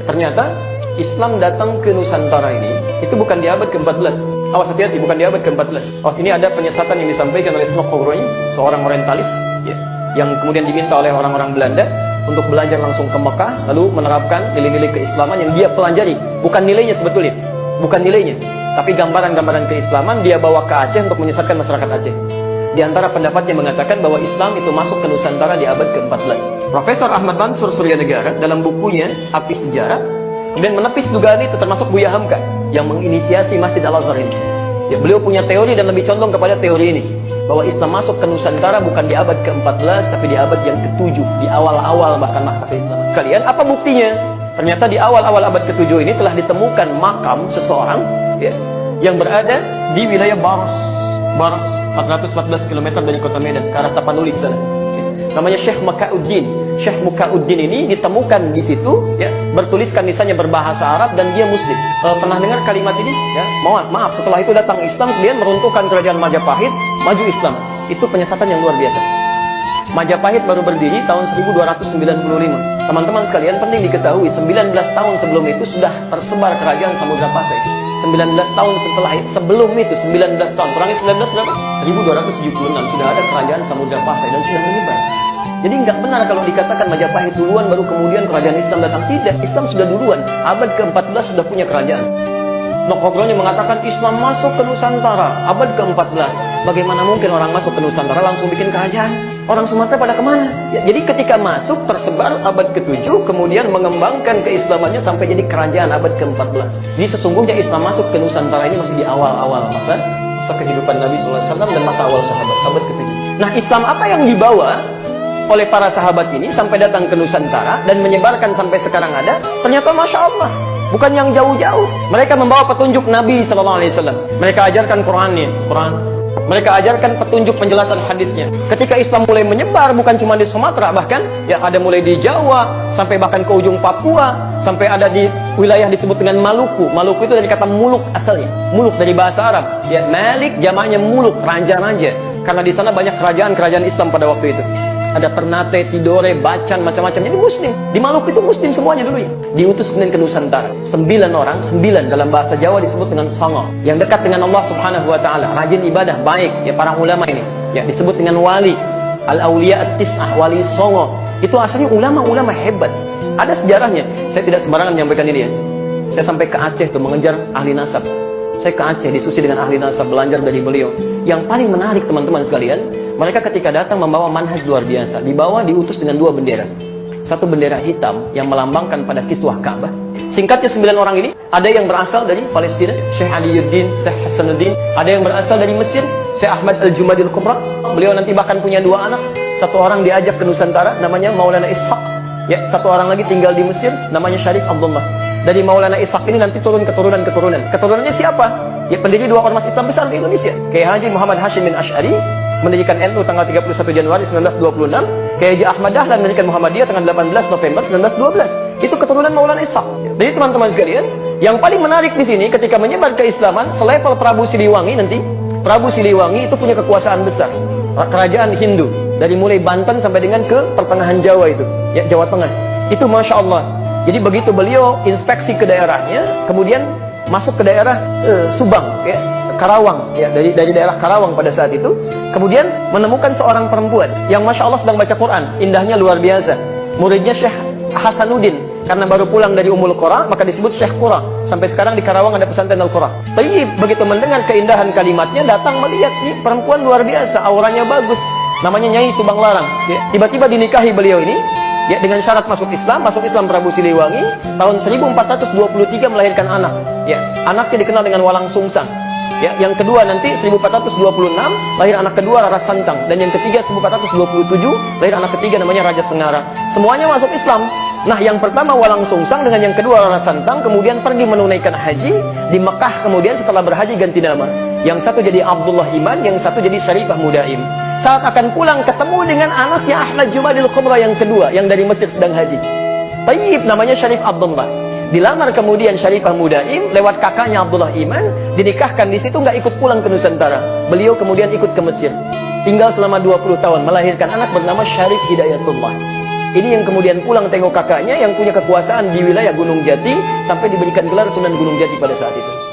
Ya, ternyata Islam datang ke Nusantara ini itu bukan di abad ke-14. Awas, hati-hati, bukan di abad ke-14. Awas, ini ada penyesatan yang disampaikan oleh Snokhoroi, seorang orientalis, ya, yang kemudian diminta oleh orang-orang Belanda untuk belajar langsung ke Mekah, lalu menerapkan nilai-nilai keislaman yang dia pelajari. Bukan nilainya sebetulnya, bukan nilainya, tapi gambaran-gambaran keislaman dia bawa ke Aceh untuk menyesatkan masyarakat Aceh. Di antara pendapatnya mengatakan bahwa Islam itu masuk ke Nusantara di abad ke-14. Profesor Ahmad Mansur Suryanegara dalam bukunya Api Sejarah kemudian menepis dugaan itu, termasuk Buya Hamka yang menginisiasi Masjid Al-Azhar ini. Ya, beliau punya teori dan lebih condong kepada teori ini, bahwa Islam masuk ke Nusantara bukan di abad ke-14 tapi di abad yang ke-7, di awal-awal bahkan masa keislaman. Kalian apa buktinya? Ternyata di awal-awal abad ke-7 ini telah ditemukan makam seseorang, ya, yang berada di wilayah Baras 414 km dari kota Medan ke arah Tapanuli sana. Namanya Syekh Mukauddin. Syekh Mukauddin ini ditemukan di situ, ya, bertuliskan nisannya berbahasa Arab dan dia Muslim. Pernah dengar kalimat ini? Ya, maaf. Setelah itu datang Islam, kemudian meruntuhkan kerajaan Majapahit, maju Islam. Itu penyesatan yang luar biasa. Majapahit baru berdiri tahun 1295. Teman-teman sekalian, penting diketahui 19 tahun sebelum itu sudah tersebar kerajaan Samudra Pasai. 19 tahun setelah itu, sebelum itu 19 tahun, kurangi 19 berapa? 1276 sudah ada kerajaan Samudra Pasai dan sudah menyebar. Jadi nggak benar kalau dikatakan Majapahit duluan baru kemudian kerajaan Islam datang. Tidak, Islam sudah duluan. Abad ke-14 sudah punya kerajaan. Snokhoroi mengatakan Islam masuk ke Nusantara abad ke-14. Bagaimana mungkin orang masuk ke Nusantara langsung bikin kerajaan? Orang Sumatera pada kemana? Ya, jadi ketika masuk tersebar abad ke-7, kemudian mengembangkan keislamannya sampai jadi kerajaan abad ke-14. Jadi sesungguhnya Islam masuk ke Nusantara ini masih di awal-awal masa kehidupan Nabi SAW dan masa awal sahabat, abad ke-7. Nah, Islam apa yang dibawa oleh para sahabat ini sampai datang ke Nusantara dan menyebarkan sampai sekarang ada? Ternyata Masya Allah, bukan yang jauh-jauh. Mereka membawa petunjuk Nabi SAW. Mereka ajarkan Quran. Mereka ajarkan petunjuk penjelasan hadisnya. Ketika Islam mulai menyebar, bukan cuma di Sumatera, bahkan ya ada mulai di Jawa, sampai bahkan ke ujung Papua, sampai ada di wilayah disebut dengan Maluku. Maluku itu dari kata muluk asalnya. Muluk dari bahasa Arab. Ya, Malik jamaknya muluk, raja-raja. Karena di sana banyak kerajaan-kerajaan Islam pada waktu itu. Ada Ternate, Tidore, Bacan, macam-macam. Jadi Muslim. Di Maluku itu Muslim semuanya dulu ya. Diutus kemudian ke Nusantara. 9 orang, 9 dalam bahasa Jawa disebut dengan Songo. Yang dekat dengan Allah Subhanahu wa Ta'ala. Rajin ibadah, baik. Ya, para ulama ini. Ya, disebut dengan wali. Al-Awliya At-Tis'ah, wali Songo. Itu asalnya ulama-ulama hebat. Ada sejarahnya. Saya tidak sembarangan menyampaikan ini ya. Saya sampai ke Aceh tuh mengejar ahli nasab. Saya ke Aceh, diskusi dengan ahli nasab, belajar dari beliau. Yang paling menarik teman-teman sekalian, mereka ketika datang membawa manhaj luar biasa. Dibawa diutus dengan 2 bendera. Satu bendera hitam yang melambangkan pada kiswah Ka'bah. Singkatnya 9 orang ini, ada yang berasal dari Palestina, Syekh Aliyuddin, Syekh Hasanuddin. Ada yang berasal dari Mesir, Syekh Ahmad Al-Jumadil Kubra. Beliau nanti bahkan punya 2 anak. Satu orang diajak ke Nusantara, namanya Maulana Ishaq. Ya, satu orang lagi tinggal di Mesir, namanya Syarif Abdullah. Dari Maulana Ishaq ini nanti turun keturunan-keturunan. Keturunannya siapa? Ya, pendiri 2 ormas Islam besar di Indonesia. Kiai Haji Muhammad Hashim bin Asy'ari mendirikan NU tanggal 31 Januari 1926. Kiai Haji Ahmad Dahlan mendirikan Muhammadiyah tanggal 18 November 1912. Itu keturunan Maulana Ishaq. Jadi teman-teman sekalian, yang paling menarik di sini ketika menyebar keislaman selevel Prabu Siliwangi nanti. Prabu Siliwangi itu punya kekuasaan besar. Kerajaan Hindu dari mulai Banten sampai dengan ke pertengahan Jawa itu, ya, Jawa Tengah. Itu Masya Allah. Jadi begitu beliau inspeksi ke daerahnya, kemudian masuk ke daerah Subang, ya, Karawang, ya, dari daerah Karawang pada saat itu, kemudian menemukan seorang perempuan yang Masya Allah sedang baca Quran, indahnya luar biasa. Muridnya Syekh Hasanuddin, karena baru pulang dari Ummul Qura, maka disebut Syekh Qura. Sampai sekarang di Karawang ada pesantren Al-Qura. Tayyib, begitu mendengar keindahan kalimatnya, datang melihat, nih perempuan luar biasa, auranya bagus, namanya Nyai Subang Larang. Ya, tiba-tiba dinikahi beliau ini, ya, dengan syarat masuk Islam Prabu Siliwangi tahun 1423 melahirkan anak. Ya, anaknya dikenal dengan Walang Sungsang. Ya, yang kedua nanti 1426 lahir anak kedua Rara Santang, dan yang ketiga 1427 lahir anak ketiga namanya Raja Sengara. Semuanya masuk Islam. Nah, yang pertama Walang Sungsang dengan yang kedua Rara Santang kemudian pergi menunaikan haji di Mekah, kemudian setelah berhaji ganti nama. Yang satu jadi Abdullah Iman, yang satu jadi Syarifah Mudaim. Saat akan pulang ketemu dengan anaknya Ahmad Jumadil Kubra yang kedua yang dari Mesir sedang haji. Tayyib, namanya Syarif Abdullah. Dilamar kemudian Syarifah Mudaim lewat kakaknya Abdullah Iman, dinikahkan di situ, nggak ikut pulang ke Nusantara. Beliau kemudian ikut ke Mesir. Tinggal selama 20 tahun, melahirkan anak bernama Syarif Hidayatullah. Ini yang kemudian pulang tengok kakaknya yang punya kekuasaan di wilayah Gunung Jati sampai diberikan gelar Sunan Gunung Jati pada saat itu.